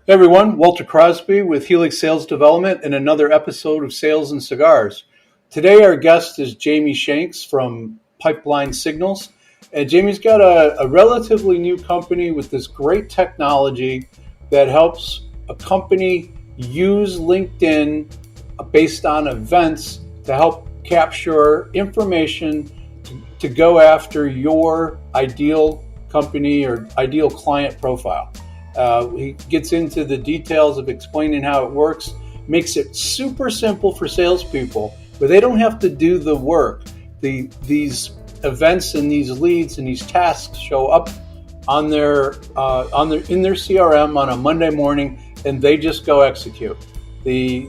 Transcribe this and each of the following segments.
Hey everyone, Walter Crosby with Helix Sales Development and another episode of Sales and Cigars. Today our guest is Jamie Shanks from Pipeline Signals. And Jamie's got a relatively new company with this great technology that helps a company use LinkedIn based on events to help capture information to go after your ideal company or ideal client profile. He gets into the details of explaining how it works, makes it super simple for salespeople, where they don't have to do the work. These events and these leads and these tasks show up in their CRM on a Monday morning, and they just go execute. The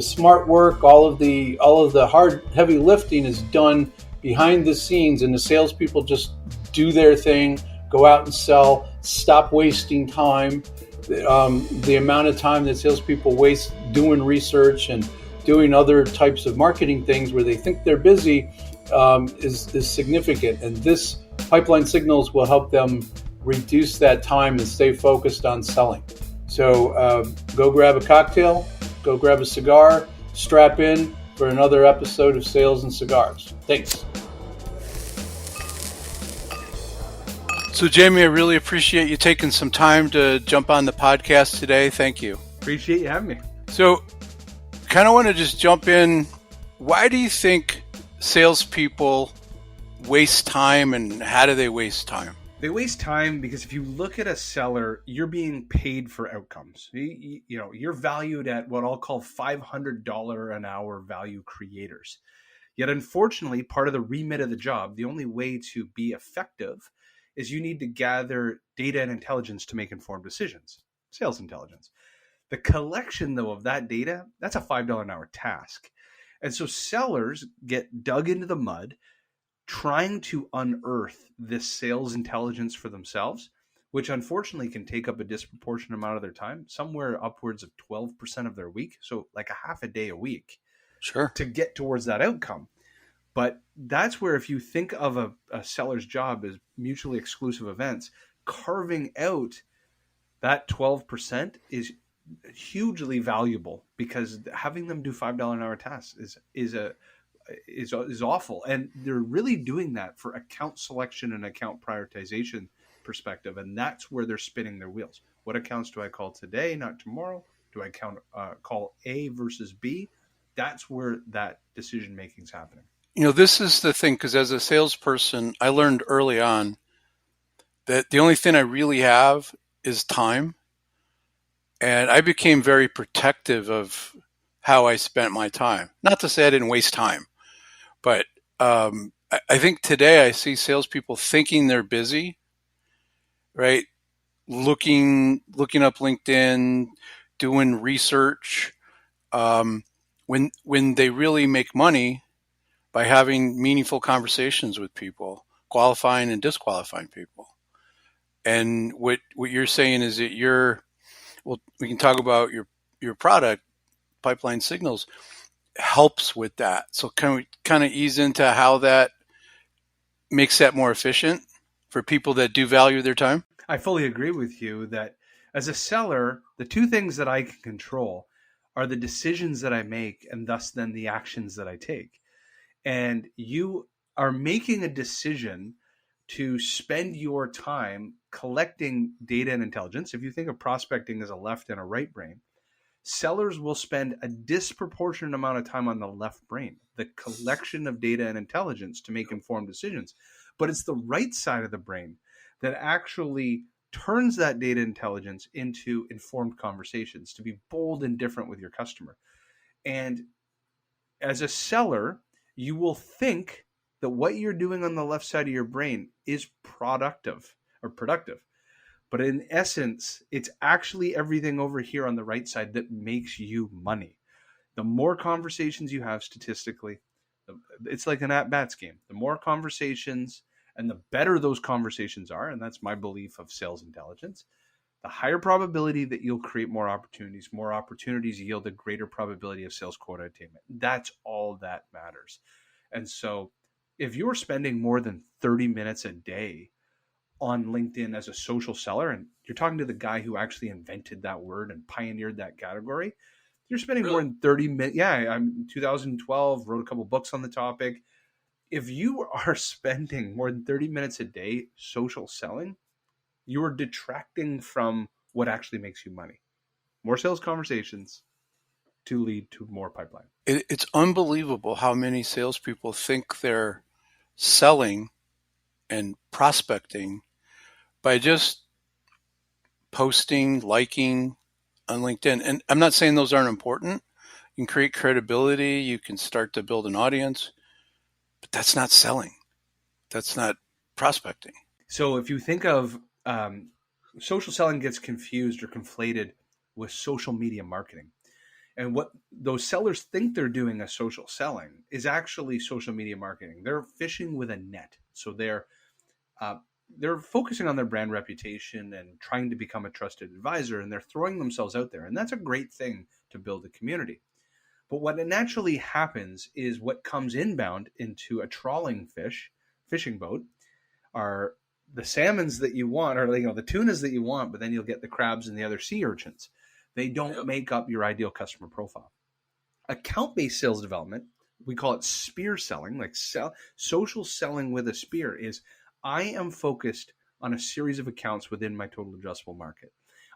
smart work, all of the hard, heavy lifting is done behind the scenes, and the salespeople just do their thing, go out and sell, stop wasting time. The amount of time that salespeople waste doing research and doing other types of marketing things where they think they're busy is significant. And this Pipeline Signals will help them reduce that time and stay focused on selling. So go grab a cocktail, go grab a cigar, strap in for another episode of Sales and Cigars. Thanks. So, Jamie, I really appreciate you taking some time to jump on the podcast today. Thank you. Appreciate you having me. So, kind of want to just jump in. Why do you think salespeople waste time, and how do they waste time? They waste time because if you look at a seller, you're being paid for outcomes. You're valued at what I'll call $500 an hour value creators. Yet, unfortunately, part of the remit of the job, the only way to be effective is you need to gather data and intelligence to make informed decisions, sales intelligence. The collection, though, of that data, that's a $5 an hour task. And so sellers get dug into the mud trying to unearth this sales intelligence for themselves, which unfortunately can take up a disproportionate amount of their time, somewhere upwards of 12% of their week, so like a half a day a week, Sure, to get towards that outcome. But that's where, if you think of a seller's job as mutually exclusive events, carving out that 12% is hugely valuable, because having them do $5 an hour tasks is awful. And they're really doing that for account selection and account prioritization perspective. And that's where they're spinning their wheels. What accounts do I call today, not tomorrow? Do I call A versus B? That's where that decision making is happening. You know, this is the thing, because as a salesperson, I learned early on that the only thing I really have is time. And I became very protective of how I spent my time. Not to say I didn't waste time, but I think today I see salespeople thinking they're busy, right? Looking up LinkedIn, doing research, when they really make money by having meaningful conversations with people, qualifying and disqualifying people. And what you're saying is that we can talk about your product, Pipeline Signals, helps with that. So can we kind of ease into how that makes that more efficient for people that do value their time? I fully agree with you that as a seller, the two things that I can control are the decisions that I make, and thus then the actions that I take. And you are making a decision to spend your time collecting data and intelligence. If you think of prospecting as a left and a right brain, sellers will spend a disproportionate amount of time on the left brain, the collection of data and intelligence to make informed decisions. But it's the right side of the brain that actually turns that data intelligence into informed conversations, to be bold and different with your customer. And as a seller, you will think that what you're doing on the left side of your brain is productive. But in essence, it's actually everything over here on the right side that makes you money. The more conversations you have statistically, it's like an at-bats game. The more conversations and the better those conversations are, and that's my belief of sales intelligence, the higher probability that you'll create more opportunities. More opportunities yield a greater probability of sales quota attainment. That's all that matters. And so if you're spending more than 30 minutes a day on LinkedIn as a social seller, and you're talking to the guy who actually invented that word and pioneered that category, you're spending more Really? than 30 minutes. Yeah, I'm in 2012, wrote a couple books on the topic. If you are spending more than 30 minutes a day social selling, you are detracting from what actually makes you money. More sales conversations to lead to more pipeline. It's unbelievable how many salespeople think they're selling and prospecting by just posting, liking on LinkedIn. And I'm not saying those aren't important. You can create credibility, you can start to build an audience, but that's not selling. That's not prospecting. So if you think of social selling gets confused or conflated with social media marketing. And what those sellers think they're doing as social selling is actually social media marketing. They're fishing with a net. So uh, they're focusing on their brand reputation and trying to become a trusted advisor, and they're throwing themselves out there. And that's a great thing to build a community. But what naturally happens is what comes inbound into a trawling fishing boat are the salmons that you want, or the tunas that you want, but then you'll get the crabs and the other sea urchins. They don't make up your ideal customer profile. Account-based sales development, we call it spear selling, like social selling with a spear, is I am focused on a series of accounts within my total addressable market.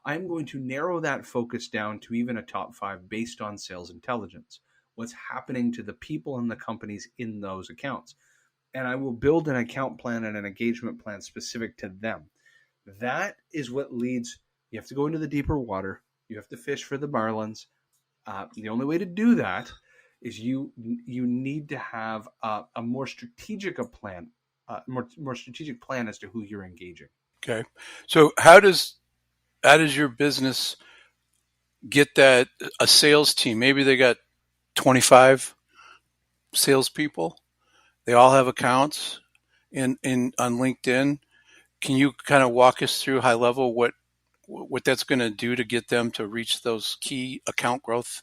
I'm going to narrow that focus down to even a top 5 based on sales intelligence. What's happening to the people and the companies in those accounts? And I will build an account plan and an engagement plan specific to them. That is what leads. You have to go into the deeper water. You have to fish for the marlins. The only way to do that is you need to have a more strategic plan, more strategic plan as to who you're engaging. Okay. So how does your business get that a sales team? Maybe they got 25 salespeople. They all have accounts in on LinkedIn. Can you kind of walk us through high level what that's going to do to get them to reach those key account growth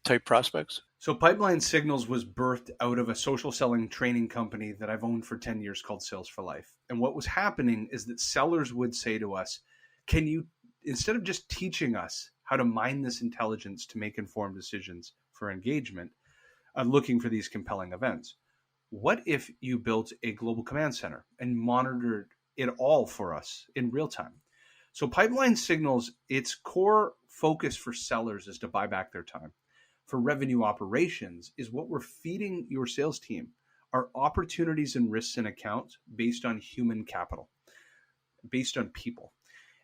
type prospects? So Pipeline Signals was birthed out of a social selling training company that I've owned for 10 years called Sales for Life. And what was happening is that sellers would say to us, can you, instead of just teaching us how to mine this intelligence to make informed decisions for engagement, looking for these compelling events, what if you built a global command center and monitored it all for us in real time? So Pipeline Signals, its core focus for sellers is to buy back their time. For revenue operations is what we're feeding your sales team are opportunities and risks and accounts based on human capital, based on people.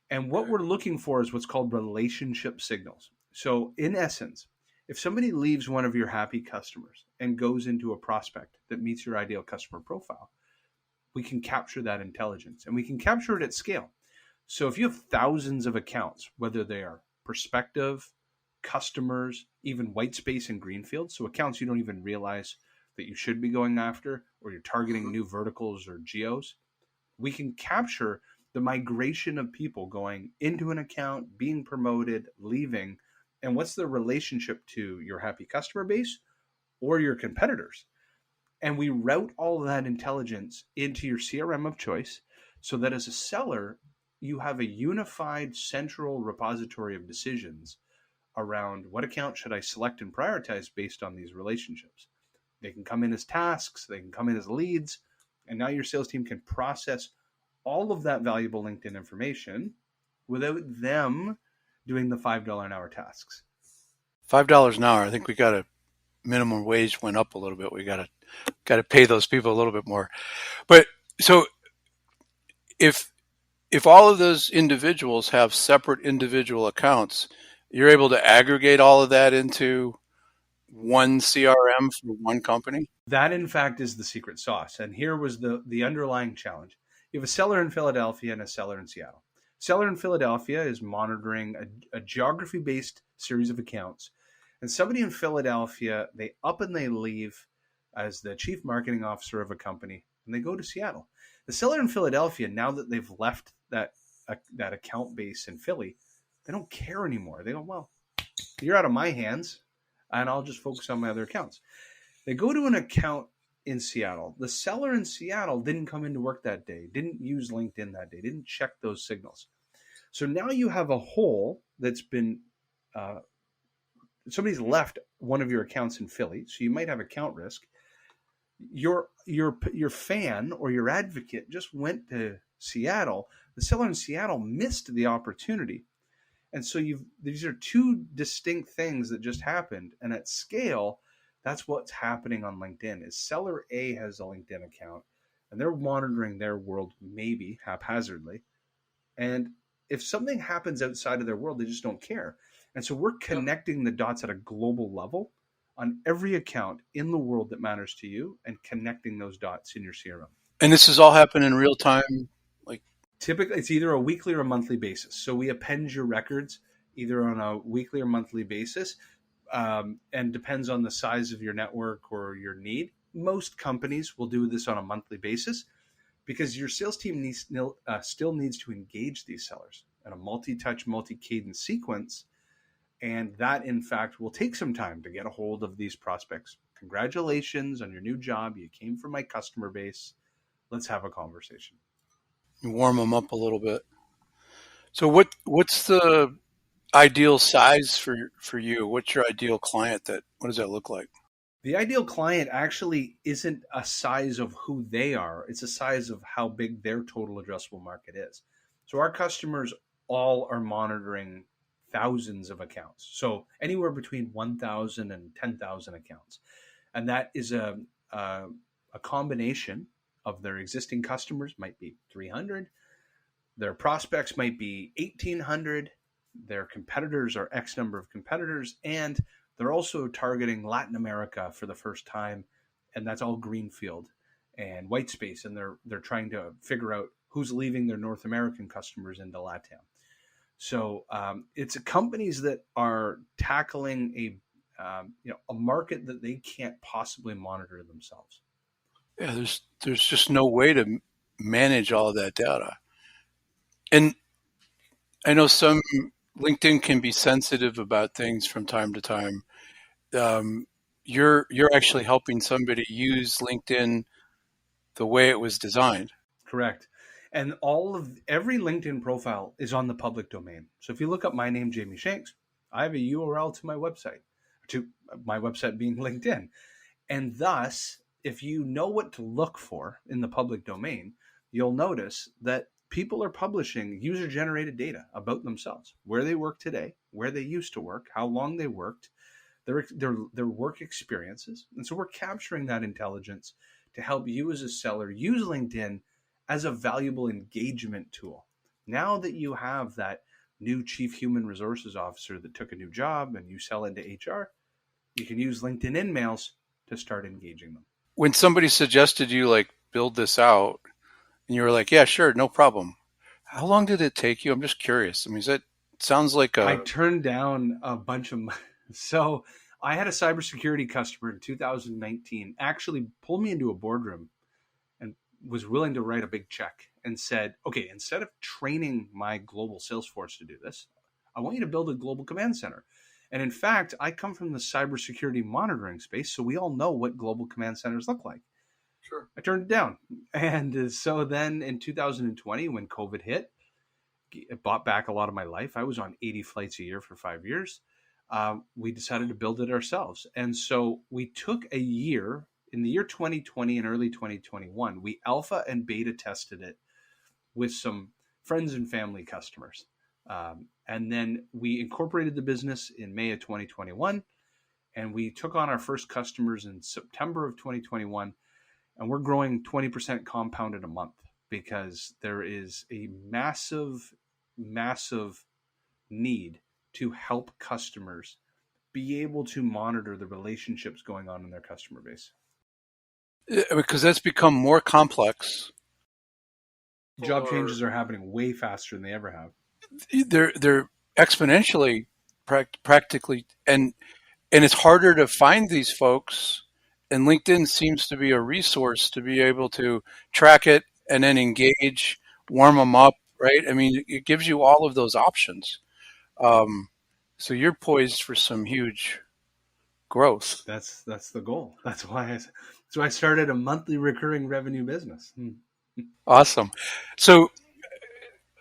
And what we're looking for is what's called relationship signals. So in essence, if somebody leaves one of your happy customers and goes into a prospect that meets your ideal customer profile, we can capture that intelligence and we can capture it at scale. So if you have thousands of accounts, whether they are prospective, customers, even white space and greenfield, so accounts you don't even realize that you should be going after, or you're targeting new verticals or geos, we can capture the migration of people going into an account, being promoted, leaving, and what's the relationship to your happy customer base or your competitors. And we route all of that intelligence into your CRM of choice so that as a seller, you have a unified central repository of decisions around what account should I select and prioritize based on these relationships. They can come in as tasks, they can come in as leads, and now your sales team can process all of that valuable LinkedIn information without them doing the $5 an hour tasks. $5 an hour. I think we got a minimum wage went up a little bit. We got to pay those people a little bit more. But so if all of those individuals have separate individual accounts, you're able to aggregate all of that into one CRM for one company? That, in fact, is the secret sauce. And here was the underlying challenge. You have a seller in Philadelphia and a seller in Seattle. Seller in Philadelphia is monitoring a geography-based series of accounts. And somebody in Philadelphia, they up and they leave as the chief marketing officer of a company, and they go to Seattle. The seller in Philadelphia, now that they've left that account base in Philly, they don't care anymore. They go, well, you're out of my hands, and I'll just focus on my other accounts. They go to an account in Seattle. The seller in Seattle didn't come into work that day, didn't use LinkedIn that day, didn't check those signals. So now you have a hole that's been, somebody's left one of your accounts in Philly, so you might have account risk. Your fan or your advocate just went to Seattle. The seller in Seattle missed the opportunity. And so these are two distinct things that just happened. And at scale, that's what's happening on LinkedIn is seller A has a LinkedIn account and they're monitoring their world maybe haphazardly. And if something happens outside of their world, they just don't care. And so we're connecting the dots at a global level on every account in the world that matters to you and connecting those dots in your CRM. And this is all happening in real time? Like typically, it's either a weekly or a monthly basis. So we append your records either on a weekly or monthly basis, and depends on the size of your network or your need. Most companies will do this on a monthly basis because your sales team still needs to engage these sellers in a multi-touch, multi-cadence sequence. And that, in fact, will take some time to get a hold of these prospects. Congratulations on your new job. You came from my customer base. Let's have a conversation. you warm them up a little bit. So what's the ideal size for you? What's your ideal client? What does that look like? The ideal client actually isn't a size of who they are. It's a size of how big their total addressable market is. So our customers all are monitoring thousands of accounts. So anywhere between 1,000 and 10,000 accounts. And that is a combination of their existing customers might be 300. Their prospects might be 1,800. Their competitors are X number of competitors. And they're also targeting Latin America for the first time. And that's all greenfield and white space. And they're trying to figure out who's leaving their North American customers into LATAM. So it's companies that are tackling a market that they can't possibly monitor themselves. Yeah, there's just no way to manage all of that data. And I know some LinkedIn can be sensitive about things from time to time. You're actually helping somebody use LinkedIn the way it was designed. Correct. And every LinkedIn profile is on the public domain. So if you look up my name, Jamie Shanks, I have a URL to my website being LinkedIn. And thus, if you know what to look for in the public domain, you'll notice that people are publishing user-generated data about themselves, where they work today, where they used to work, how long they worked, their work experiences. And so we're capturing that intelligence to help you as a seller use LinkedIn as a valuable engagement tool. Now that you have that new chief human resources officer that took a new job and you sell into HR, you can use LinkedIn InMails to start engaging them. When somebody suggested you build this out and you were like, yeah, sure, no problem. How long did it take you? I'm just curious. I mean, sounds like I turned down a bunch of, so I had a cybersecurity customer in 2019 actually pulled me into a boardroom and was willing to write a big check and said, okay, instead of training my global sales force to do this, I want you to build a global command center. And in fact, I come from the cybersecurity monitoring space, so we all know what global command centers look like. Sure. I turned it down. And so then in 2020, when COVID hit, it bought back a lot of my life. I was on 80 flights a year for 5 years. We decided to build it ourselves. And so we took a year. In the year 2020 and early 2021, we alpha and beta tested it with some friends and family customers. And then we incorporated the business in May of 2021, and we took on our first customers in September of 2021, and we're growing 20% compounded a month because there is a massive, massive need to help customers be able to monitor the relationships going on in their customer base. Because that's become more complex. Job changes are happening way faster than they ever have. They're exponentially practically, and it's harder to find these folks. And LinkedIn seems to be a resource to be able to track it and then engage, warm them up, right? I mean, it gives you all of those options. So you're poised for some huge growth. That's the goal. That's why I started a monthly recurring revenue business. Awesome. So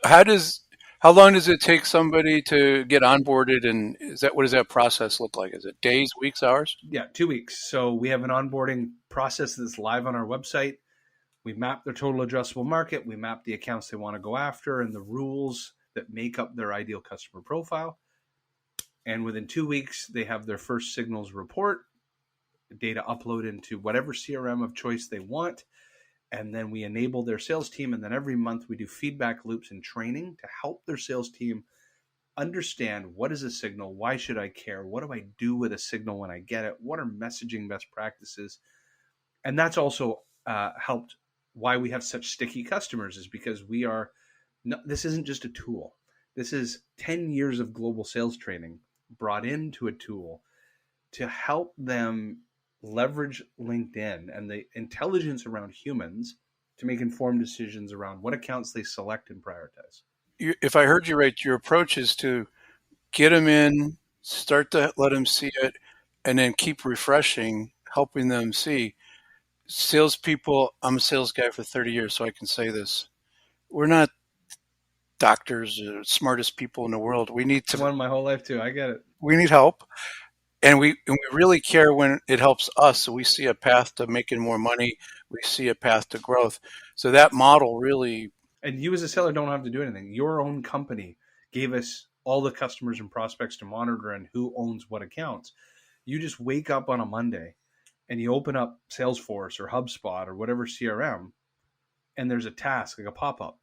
how does how long does it take somebody to get onboarded, and what does that process look like? Is it days, weeks, hours? Yeah, 2 weeks. So we have an onboarding process that's live on our website. We map their total addressable market. We map the accounts they want to go after and the rules that make up their ideal customer profile. And within 2 weeks, they have their first signals report, data upload into whatever CRM of choice they want. And then we enable their sales team. And then every month we do feedback loops and training to help their sales team understand what is a signal, why should I care, what do I do with a signal when I get it, what are messaging best practices. And that's also helped why we have such sticky customers, is because this isn't just a tool. This is 10 years of global sales training brought into a tool to help them leverage LinkedIn and the intelligence around humans to make informed decisions around what accounts they select and prioritize. If I heard you right, your approach is to get them in, start to let them see it, and then keep refreshing, helping them see. Salespeople, I'm a sales guy for 30 years, so I can say this. We're not doctors or smartest people in the world. We need to. One my whole life too. I get it. We need help. And we really care when it helps us. So we see a path to making more money. We see a path to growth. So that model really. And you as a seller don't have to do anything. Your own company gave us all the customers and prospects to monitor and who owns what accounts. You just wake up on a Monday and you open up Salesforce or HubSpot or whatever CRM, and there's a task, like a pop-up.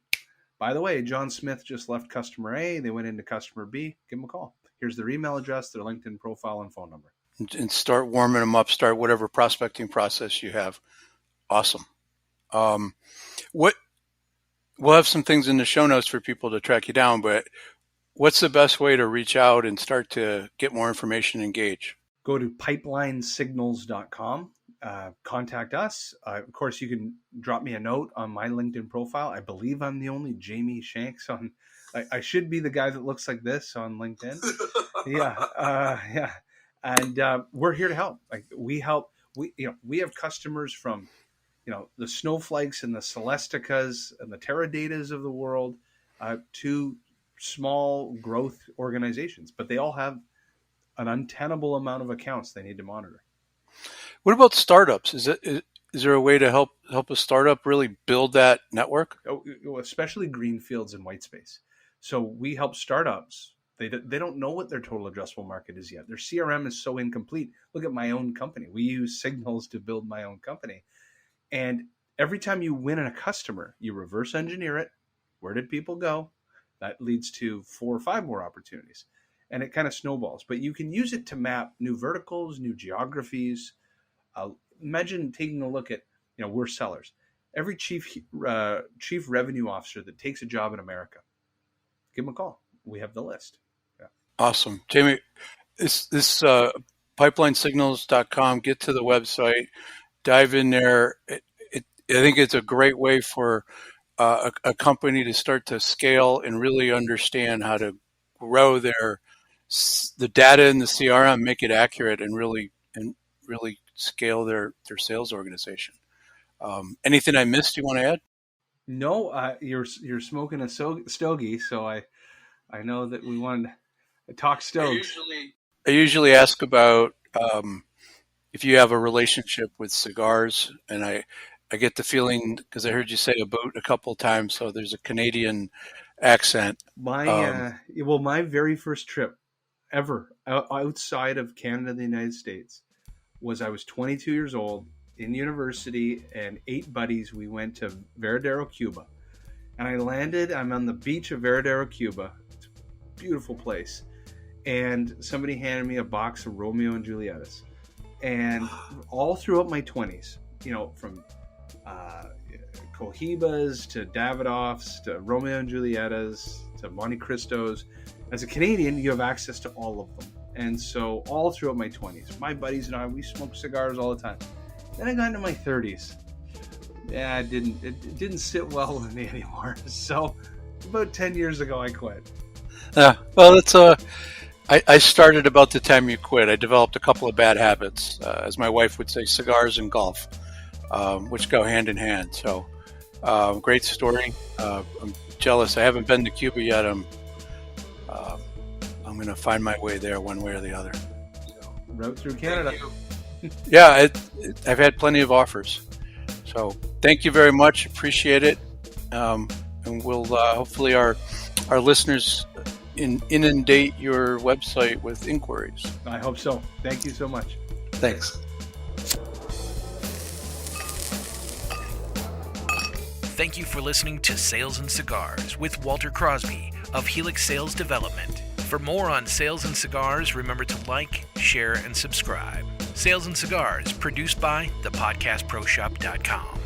By the way, John Smith just left customer A. They went into customer B. Give them a call. Here's their email address, their LinkedIn profile, and phone number. And start warming them up. Start whatever prospecting process you have. Awesome. We'll have some things in the show notes for people to track you down, but what's the best way to reach out and start to get more information and engage? Go to pipelinesignals.com. Contact us. Of course, you can drop me a note on my LinkedIn profile. I believe I'm the only Jamie Shanks on. I should be the guy that looks like this on LinkedIn. Yeah. And we're here to help. Like we help. We have customers from, the Snowflakes and the Celesticas and the Teradatas of the world to small growth organizations, but they all have an untenable amount of accounts they need to monitor. What about startups? Is there a way to help a startup really build that network? Especially greenfields and white space. So we help startups. They don't know what their total addressable market is yet. Their CRM is so incomplete. Look at my own company. We use Signals to build my own company. And every time you win a customer, you reverse engineer it. Where did people go? That leads to 4 or 5 more opportunities. And it kind of snowballs. But you can use it to map new verticals, new geographies. Imagine taking a look at, we're sellers. Every chief revenue officer that takes a job in America, give them a call. We have the list. Yeah. Awesome. Jamie, this pipelinesignals.com, get to the website, dive in there. I think it's a great way for a company to start to scale and really understand how to grow the data in the CRM, make it accurate, and really scale their sales organization. Anything I missed you want to add? No, you're smoking a stogie, so I know that we wanted to talk stogies. I usually ask about if you have a relationship with cigars, and I get the feeling, because I heard you say a boat a couple of times, so there's a Canadian accent. My very first trip ever outside of Canada and the United States I was 22 years old in university, and 8 buddies. We went to Veradero, Cuba, and I'm on the beach of Veradero, Cuba. It's a beautiful place. And somebody handed me a box of Romeo and Julietas. And all throughout my 20s, from Cohibas to Davidoffs to Romeo and Julietas to Monte Cristos, as a Canadian, you have access to all of them. And so all throughout my 20s, my buddies and I, we smoked cigars all the time. Then I got into my 30s. Yeah, it didn't sit well with me anymore. So about 10 years ago, I quit. Yeah, well, it's I started about the time you quit. I developed a couple of bad habits, as my wife would say, cigars and golf, which go hand in hand. So, great story. I'm jealous. I haven't been to Cuba yet. I'm going to find my way there one way or the other. Route through Canada. Yeah, I've had plenty of offers. So thank you very much. Appreciate it. And we'll hopefully our listeners inundate your website with inquiries. I hope so. Thank you so much. Thanks. Thank you for listening to Sales and Cigars with Walter Crosby of Helix Sales Development. For more on sales and cigars, remember to like, share, and subscribe. Sales and Cigars, produced by thepodcastproshop.com.